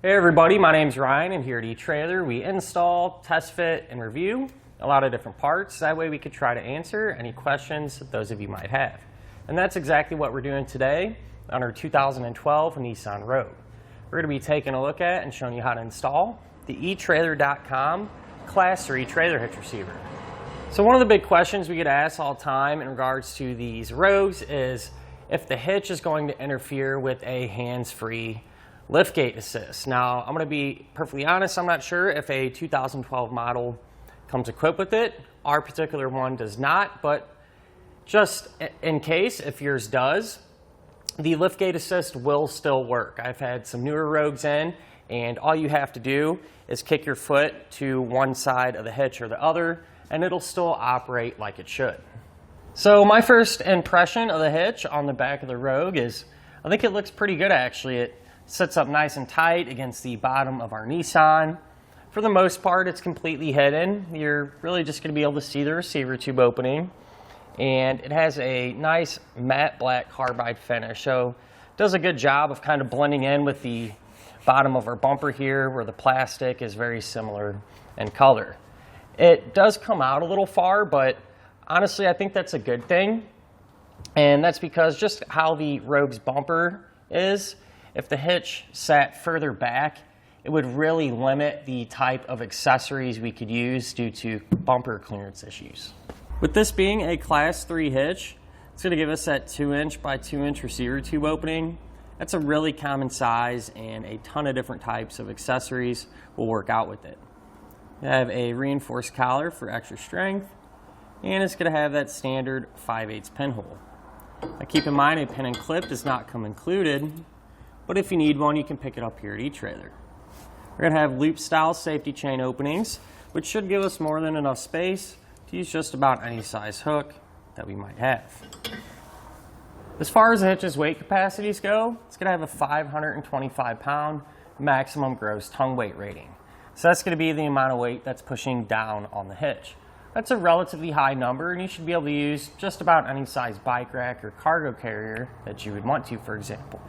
Hey everybody, my name's Ryan, and here at eTrailer we install, test fit, and review a lot of different parts. That way we could try to answer any questions that those of you might have. And that's exactly what we're doing today on our 2012 Nissan Rogue. We're going to be taking a look at and showing you how to install the etrailer.com Class 3 trailer hitch receiver. So one of the big questions we get asked all the time in regards to these Rogues is if the hitch is going to interfere with a hands-free liftgate assist. Now, I'm going to be perfectly honest, I'm not sure if a 2012 model comes equipped with it. Our particular one does not, but just in case, if yours does, the liftgate assist will still work. I've had some newer Rogues in, and all you have to do is kick your foot to one side of the hitch or the other, and it'll still operate like it should. So my first impression of the hitch on the back of the Rogue is, I think it looks pretty good actually. It sits up nice and tight against the bottom of our Nissan. For the most part, it's completely hidden. You're really just going to be able to see the receiver tube opening. And it has a nice matte black carbide finish. So it does a good job of kind of blending in with the bottom of our bumper here, where the plastic is very similar in color. It does come out a little far, but honestly, I think that's a good thing. And that's because just how the Rogue's bumper is, if the hitch sat further back, it would really limit the type of accessories we could use due to bumper clearance issues. With this being a Class 3 hitch, it's going to give us that 2-inch by 2-inch receiver tube opening. That's a really common size, and a ton of different types of accessories will work out with it. You have a reinforced collar for extra strength, and it's going to have that standard 5/8 pinhole. Now keep in mind, a pin and clip does not come included, but if you need one, you can pick it up here at eTrailer. We're going to have loop-style safety chain openings, which should give us more than enough space to use just about any size hook that we might have. As far as the hitch's weight capacities go, it's going to have a 525-pound maximum gross tongue weight rating. So that's going to be the amount of weight that's pushing down on the hitch. That's a relatively high number, and you should be able to use just about any size bike rack or cargo carrier that you would want to, for example.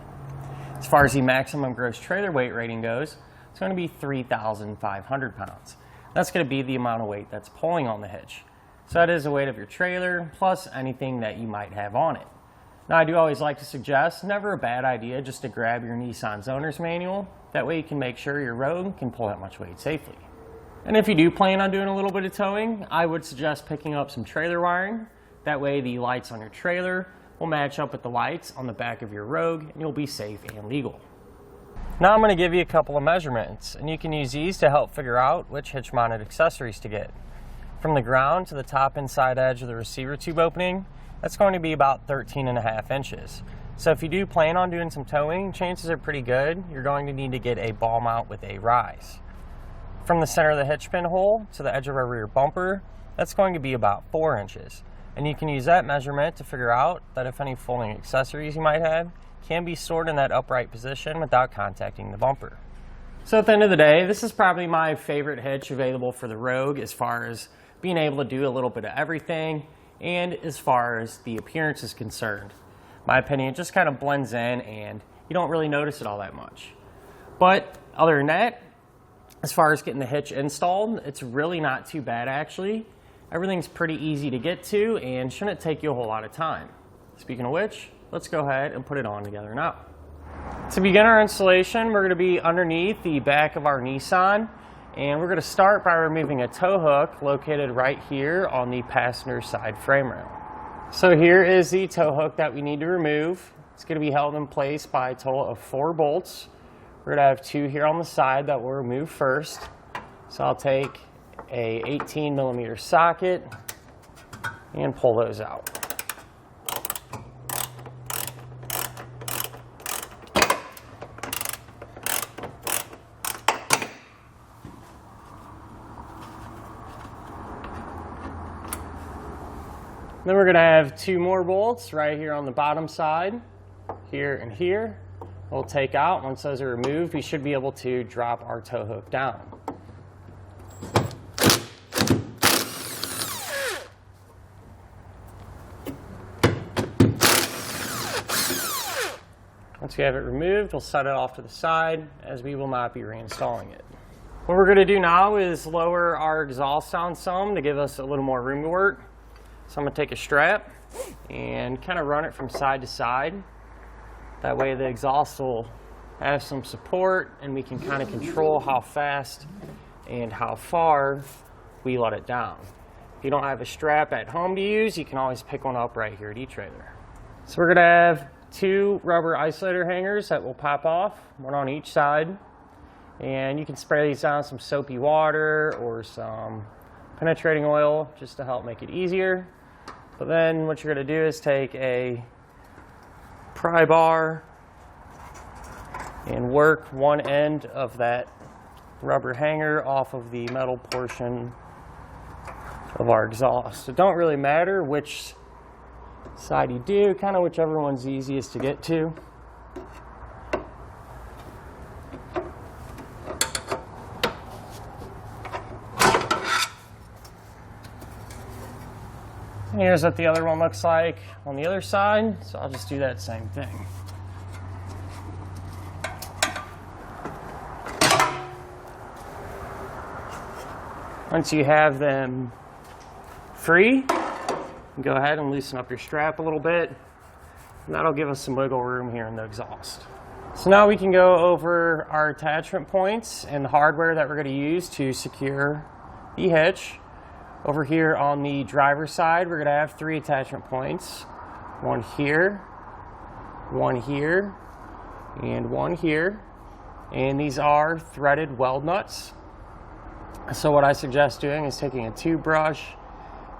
As far as the maximum gross trailer weight rating goes, it's going to be 3,500 pounds. That's going to be the amount of weight that's pulling on the hitch. So that is the weight of your trailer plus anything that you might have on it. Now, I do always like to suggest, never a bad idea just to grab your Nissan's owner's manual. That way you can make sure your Rogue can pull that much weight safely. And if you do plan on doing a little bit of towing, I would suggest picking up some trailer wiring. That way the lights on your trailer will match up with the lights on the back of your Rogue, and you'll be safe and legal. Now I'm going to give you a couple of measurements, and you can use these to help figure out which hitch mounted accessories to get. From the ground to the top inside edge of the receiver tube opening, that's going to be about 13.5 inches. So if you do plan on doing some towing, chances are pretty good you're going to need to get a ball mount with a rise. From the center of the hitch pin hole to the edge of our rear bumper, that's going to be about 4 inches. And you can use that measurement to figure out that if any folding accessories you might have can be stored in that upright position without contacting the bumper. So at the end of the day, this is probably my favorite hitch available for the Rogue as far as being able to do a little bit of everything, and as far as the appearance is concerned. In my opinion, it just kind of blends in and you don't really notice it all that much. But other than that, as far as getting the hitch installed, it's really not too bad actually. Everything's pretty easy to get to and shouldn't take you a whole lot of time. Speaking of which, let's go ahead and put it on together now. To begin our installation, we're going to be underneath the back of our Nissan, and we're going to start by removing a tow hook located right here on the passenger side frame rail. So here is the tow hook that we need to remove. It's going to be held in place by a total of 4 bolts. We're going to have 2 here on the side that we'll remove first. So I'll take a 18mm socket and pull those out. Then we're going to have 2 more bolts right here on the bottom side, here and here. We'll take out. Once those are removed, we should be able to drop our tow hook down. Once Once we have it removed, we'll set it off to the side, as we will not be reinstalling it. What we're going to do now is lower our exhaust down some to give us a little more room to work. So I'm going to take a strap and kind of run it from side to side. That way the exhaust will have some support and we can kind of control how fast and how far we let it down. If you don't have a strap at home to use, you can always pick one up right here at eTrailer. So we're going to have 2 rubber isolator hangers that will pop off, one on each side. And you can spray these down with some soapy water or some penetrating oil just to help make it easier. But then what you're going to do is take a pry bar and work one end of that rubber hanger off of the metal portion of our exhaust. It don't really matter which side you do, kind of whichever one's easiest to get to. And here's what the other one looks like on the other side, so I'll just do that same thing. Once you have them free, go ahead and loosen up your strap a little bit, and that'll give us some wiggle room here in the exhaust. So now we can go over our attachment points and the hardware that we're going to use to secure the hitch. Over here on the driver's side, we're going to have 3 attachment points. One here, one here, and one here. And these are threaded weld nuts. So what I suggest doing is taking a toothbrush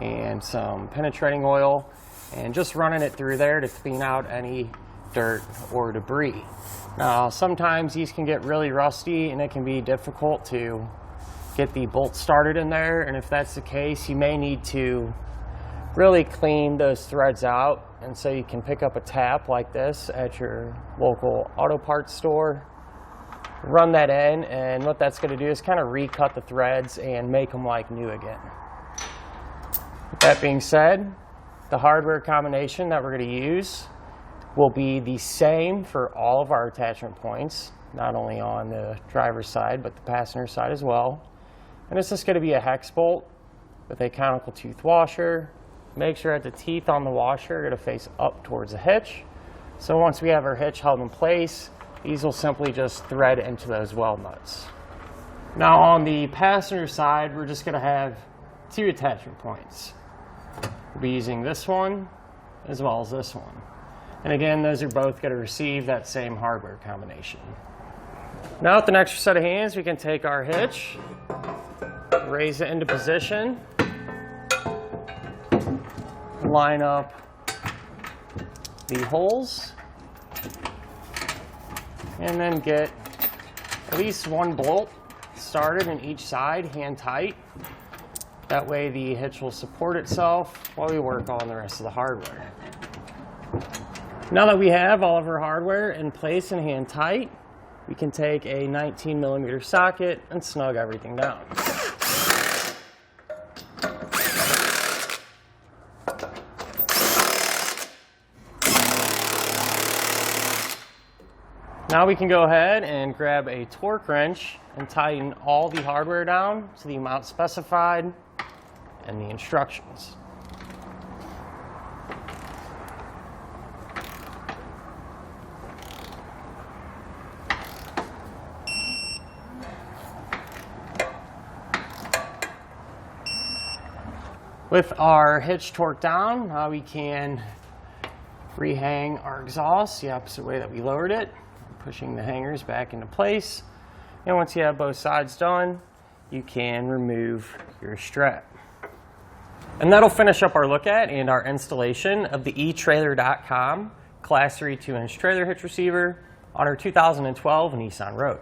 and some penetrating oil and just running it through there to clean out any dirt or debris. Now, sometimes these can get really rusty and it can be difficult to get the bolt started in there, and if that's the case, you may need to really clean those threads out. And so you can pick up a tap like this at your local auto parts store, run that in, and what that's going to do is kind of recut the threads and make them like new again. With that being said, the hardware combination that we're going to use will be the same for all of our attachment points, not only on the driver's side but the passenger side as well. And it's just going to be a hex bolt with a conical tooth washer. Make sure that the teeth on the washer are going to face up towards the hitch. So once we have our hitch held in place, these will simply just thread into those weld nuts. Now on the passenger side, we're just going to have 2 attachment points. We'll be using this one as well as this one. And again, those are both going to receive that same hardware combination. Now with an extra set of hands, we can take our hitch, raise it into position, line up the holes, and then get at least 1 bolt started in each side, hand tight. That way the hitch will support itself while we work on the rest of the hardware. Now that we have all of our hardware in place and hand tight, we can take a 19mm socket and snug everything down. Now we can go ahead and grab a torque wrench and tighten all the hardware down to the amount specified in the instructions. With our hitch torqued down, now we can rehang our exhaust the opposite way that we lowered it, pushing the hangers back into place. And once you have both sides done, you can remove your strap. And that'll finish up our look at and our installation of the etrailer.com Class 3 2-inch trailer hitch receiver on our 2012 Nissan Rogue.